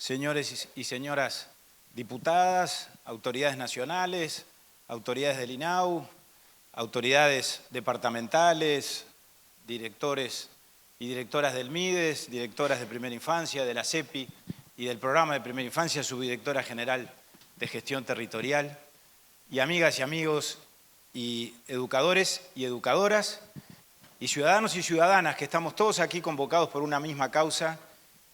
señores y señoras diputadas, autoridades nacionales, autoridades del INAU, autoridades departamentales, directores y directoras del MIDES, directoras de Primera Infancia, de la CEPI y del Programa de Primera Infancia, subdirectora general de Gestión Territorial, y amigas y amigos y educadores y educadoras, y ciudadanos y ciudadanas que estamos todos aquí convocados por una misma causa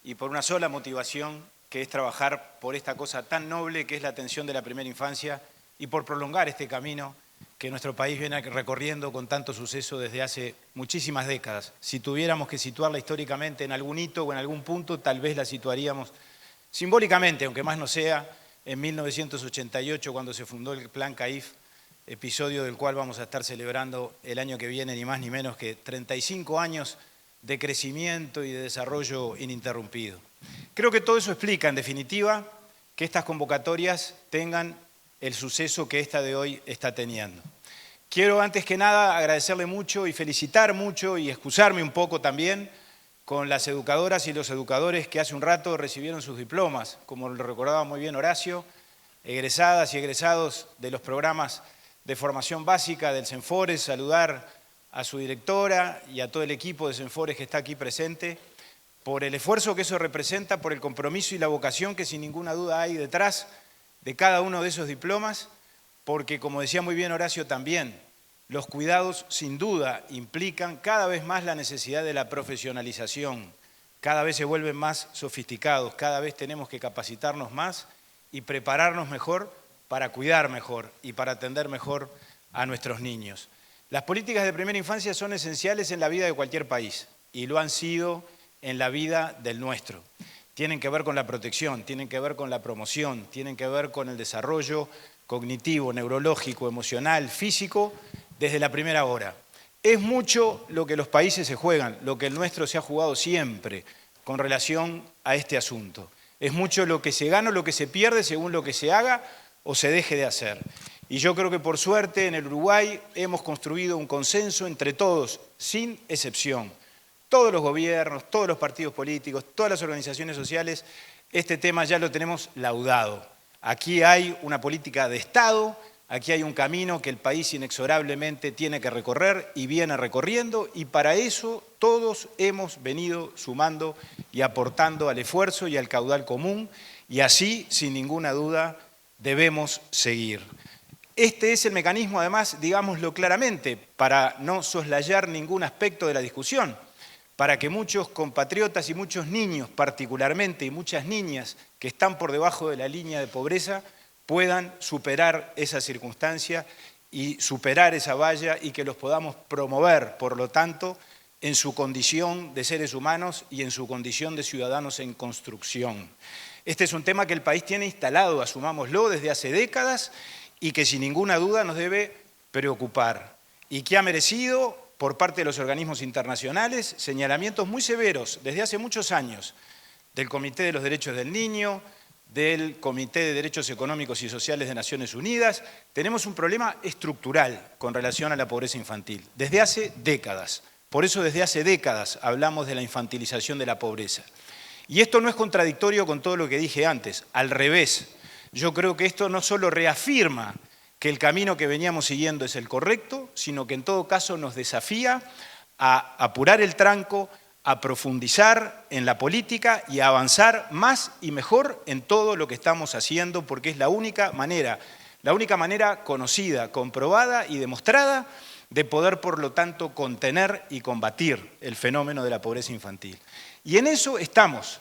y por una sola motivación, que es trabajar por esta cosa tan noble que es la atención de la primera infancia y por prolongar este camino que nuestro país viene recorriendo con tanto suceso desde hace muchísimas décadas. Si tuviéramos que situarla históricamente en algún hito o en algún punto, tal vez la situaríamos simbólicamente, aunque más no sea, en 1988, cuando se fundó el Plan CAIF, episodio del cual vamos a estar celebrando el año que viene, ni más ni menos que 35 años de crecimiento y de desarrollo ininterrumpido. Creo que todo eso explica, en definitiva, que estas convocatorias tengan el suceso que esta de hoy está teniendo. Quiero, antes que nada, agradecerle mucho y felicitar mucho y excusarme un poco también con las educadoras y los educadores que hace un rato recibieron sus diplomas, como lo recordaba muy bien Horacio, egresadas y egresados de los programas de formación básica del Senfores, saludar a su directora y a todo el equipo de Senfores que está aquí presente, por el esfuerzo que eso representa, por el compromiso y la vocación que sin ninguna duda hay detrás de cada uno de esos diplomas, porque, como decía muy bien Horacio también, los cuidados sin duda implican cada vez más la necesidad de la profesionalización, cada vez se vuelven más sofisticados, cada vez tenemos que capacitarnos más y prepararnos mejor para cuidar mejor y para atender mejor a nuestros niños. Las políticas de primera infancia son esenciales en la vida de cualquier país y lo han sido en la vida del nuestro. Tienen que ver con la protección, tienen que ver con la promoción, tienen que ver con el desarrollo cognitivo, neurológico, emocional, físico, desde la primera hora. Es mucho lo que los países se juegan, lo que el nuestro se ha jugado siempre con relación a este asunto. Es mucho lo que se gana o lo que se pierde según lo que se haga o se deje de hacer. Y yo creo que por suerte en el Uruguay hemos construido un consenso entre todos, sin excepción. Todos los gobiernos, todos los partidos políticos, todas las organizaciones sociales, este tema ya lo tenemos laudado. Aquí hay una política de Estado, aquí hay un camino que el país inexorablemente tiene que recorrer y viene recorriendo, y para eso todos hemos venido sumando y aportando al esfuerzo y al caudal común, y así, sin ninguna duda, debemos seguir. Este es el mecanismo, además, digámoslo claramente, para no soslayar ningún aspecto de la discusión, para que muchos compatriotas y muchos niños particularmente y muchas niñas que están por debajo de la línea de pobreza puedan superar esa circunstancia y superar esa valla y que los podamos promover, por lo tanto, en su condición de seres humanos y en su condición de ciudadanos en construcción. Este es un tema que el país tiene instalado, asumámoslo, desde hace décadas y que sin ninguna duda nos debe preocupar y que ha merecido, por parte de los organismos internacionales, señalamientos muy severos desde hace muchos años del Comité de los Derechos del Niño, del Comité de Derechos Económicos y Sociales de Naciones Unidas. Tenemos un problema estructural con relación a la pobreza infantil, desde hace décadas. Por eso desde hace décadas hablamos de la infantilización de la pobreza. Y esto no es contradictorio con todo lo que dije antes, al revés. Yo creo que esto no solo reafirma que el camino que veníamos siguiendo es el correcto, sino que en todo caso nos desafía a apurar el tranco, a profundizar en la política y a avanzar más y mejor en todo lo que estamos haciendo, porque es la única manera conocida, comprobada y demostrada de poder, por lo tanto, contener y combatir el fenómeno de la pobreza infantil. Y en eso estamos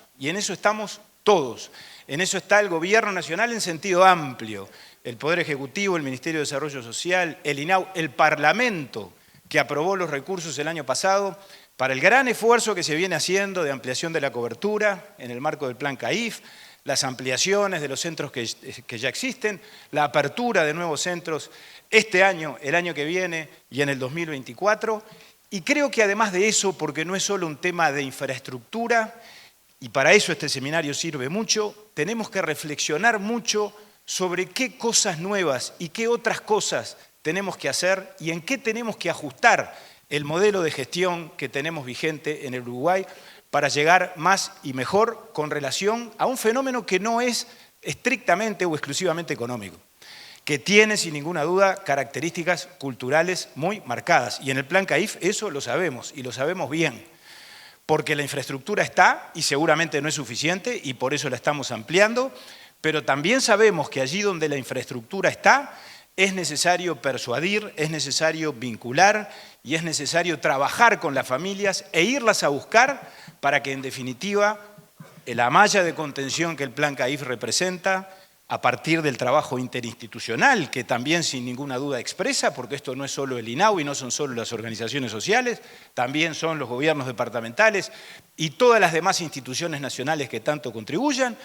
todos. En eso está el Gobierno Nacional en sentido amplio, el Poder Ejecutivo, el Ministerio de Desarrollo Social, el INAU, el Parlamento, que aprobó los recursos el año pasado, para el gran esfuerzo que se viene haciendo de ampliación de la cobertura en el marco del Plan CAIF, las ampliaciones de los centros que ya existen, la apertura de nuevos centros este año, el año que viene y en el 2024. Y creo que además de eso, porque no es solo un tema de infraestructura, y para eso este seminario sirve mucho, tenemos que reflexionar mucho sobre qué cosas nuevas y qué otras cosas tenemos que hacer y en qué tenemos que ajustar el modelo de gestión que tenemos vigente en el Uruguay para llegar más y mejor con relación a un fenómeno que no es estrictamente o exclusivamente económico, que tiene sin ninguna duda características culturales muy marcadas. Y en el Plan CAIF eso lo sabemos, y lo sabemos bien, porque la infraestructura está y seguramente no es suficiente y por eso la estamos ampliando, pero también sabemos que allí donde la infraestructura está, es necesario persuadir, es necesario vincular y es necesario trabajar con las familias e irlas a buscar para que en definitiva la malla de contención que el Plan CAIF representa, a partir del trabajo interinstitucional, que también sin ninguna duda expresa, porque esto no es solo el INAU y no son solo las organizaciones sociales, también son los gobiernos departamentales y todas las demás instituciones nacionales que tanto contribuyen,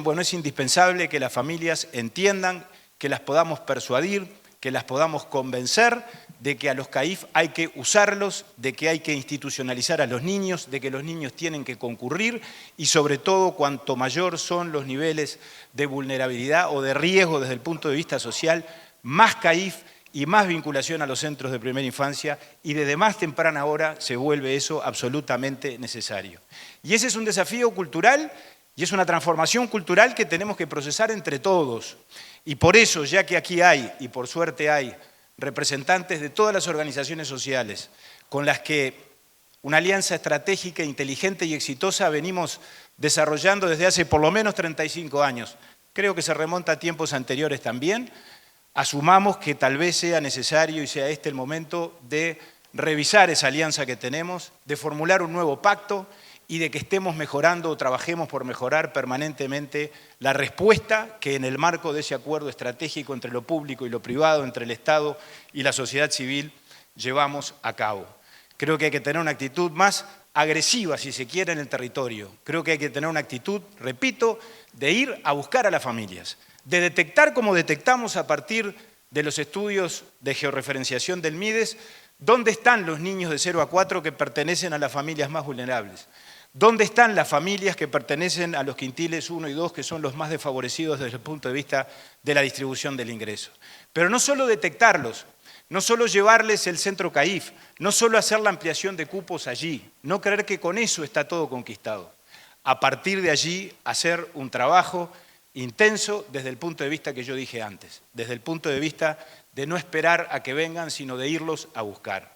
bueno, es indispensable que las familias entiendan, que las podamos persuadir, que las podamos convencer de que a los CAIF hay que usarlos, de que hay que institucionalizar a los niños, de que los niños tienen que concurrir y sobre todo cuanto mayor son los niveles de vulnerabilidad o de riesgo desde el punto de vista social, más CAIF y más vinculación a los centros de primera infancia y desde más temprana hora se vuelve eso absolutamente necesario. Y ese es un desafío cultural y es una transformación cultural que tenemos que procesar entre todos. Y por eso, ya que aquí hay, y por suerte hay, representantes de todas las organizaciones sociales con las que una alianza estratégica, inteligente y exitosa venimos desarrollando desde hace por lo menos 35 años. Creo que se remonta a tiempos anteriores también. Asumamos que tal vez sea necesario y sea este el momento de revisar esa alianza que tenemos, de formular un nuevo pacto y de que estemos mejorando o trabajemos por mejorar permanentemente la respuesta que en el marco de ese acuerdo estratégico entre lo público y lo privado, entre el Estado y la sociedad civil, llevamos a cabo. Creo que hay que tener una actitud más agresiva, si se quiere, en el territorio. Creo que hay que tener una actitud, repito, de ir a buscar a las familias, de detectar como detectamos a partir de los estudios de georreferenciación del MIDES, dónde están los niños de 0 a 4 que pertenecen a las familias más vulnerables. ¿Dónde están las familias que pertenecen a los quintiles 1 y 2, que son los más desfavorecidos desde el punto de vista de la distribución del ingreso? Pero no solo detectarlos, no solo llevarles el centro CAIF, no solo hacer la ampliación de cupos allí, no creer que con eso está todo conquistado. A partir de allí, hacer un trabajo intenso desde el punto de vista que yo dije antes, desde el punto de vista de no esperar a que vengan, sino de irlos a buscar.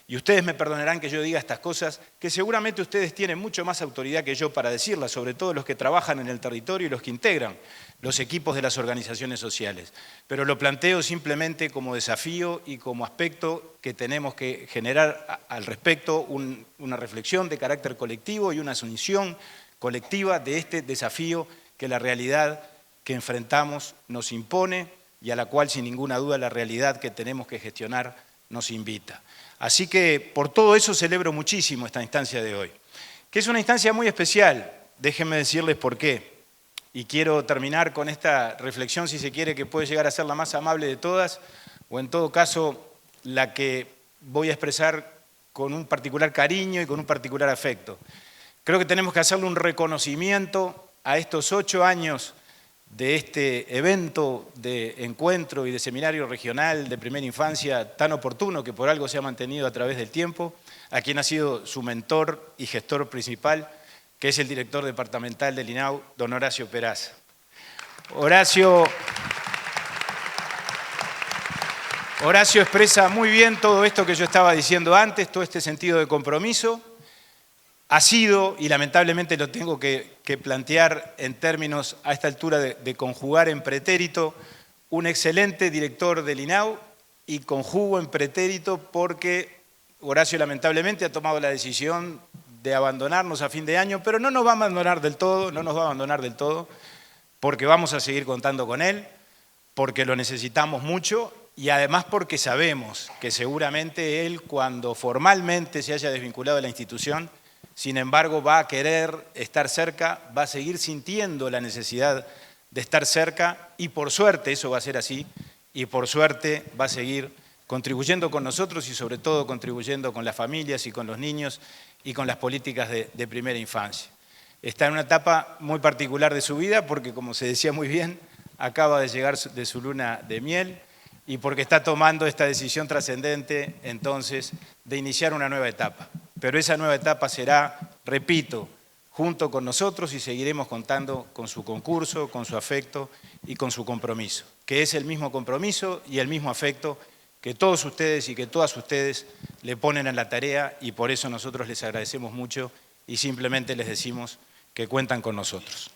Y ustedes me perdonarán que yo diga estas cosas, que seguramente ustedes tienen mucho más autoridad que yo para decirlas, sobre todo los que trabajan en el territorio y los que integran los equipos de las organizaciones sociales. Pero lo planteo simplemente como desafío y como aspecto que tenemos que generar al respecto una reflexión de carácter colectivo y una asunción colectiva de este desafío que la realidad que enfrentamos nos impone y a la cual sin ninguna duda la realidad que tenemos que gestionar nos invita. Así que por todo eso celebro muchísimo esta instancia de hoy, que es una instancia muy especial, déjenme decirles por qué. Y quiero terminar con esta reflexión, si se quiere, que puede llegar a ser la más amable de todas, o en todo caso la que voy a expresar con un particular cariño y con un particular afecto. Creo que tenemos que hacerle un reconocimiento a estos 8 años de este evento de encuentro y de seminario regional de primera infancia tan oportuno que por algo se ha mantenido a través del tiempo, a quien ha sido su mentor y gestor principal, que es el director departamental del INAU, don Horacio Peraza. Horacio expresa muy bien todo esto que yo estaba diciendo antes, todo este sentido de compromiso. Ha sido, y lamentablemente lo tengo que plantear en términos a esta altura de conjugar en pretérito, un excelente director del INAU y conjugo en pretérito porque Horacio lamentablemente ha tomado la decisión de abandonarnos a fin de año, pero no nos va a abandonar del todo, porque vamos a seguir contando con él, porque lo necesitamos mucho y además porque sabemos que seguramente él, cuando formalmente se haya desvinculado de la institución, sin embargo, va a querer estar cerca, va a seguir sintiendo la necesidad de estar cerca y por suerte eso va a ser así y por suerte va a seguir contribuyendo con nosotros y sobre todo contribuyendo con las familias y con los niños y con las políticas de primera infancia. Está en una etapa muy particular de su vida porque, como se decía muy bien, acaba de llegar de su luna de miel y porque está tomando esta decisión trascendente entonces de iniciar una nueva etapa. pero esa nueva etapa será, repito, junto con nosotros y seguiremos contando con su concurso, con su afecto y con su compromiso, que es el mismo compromiso y el mismo afecto que todos ustedes y que todas ustedes le ponen a la tarea y por eso nosotros les agradecemos mucho y simplemente les decimos que cuentan con nosotros.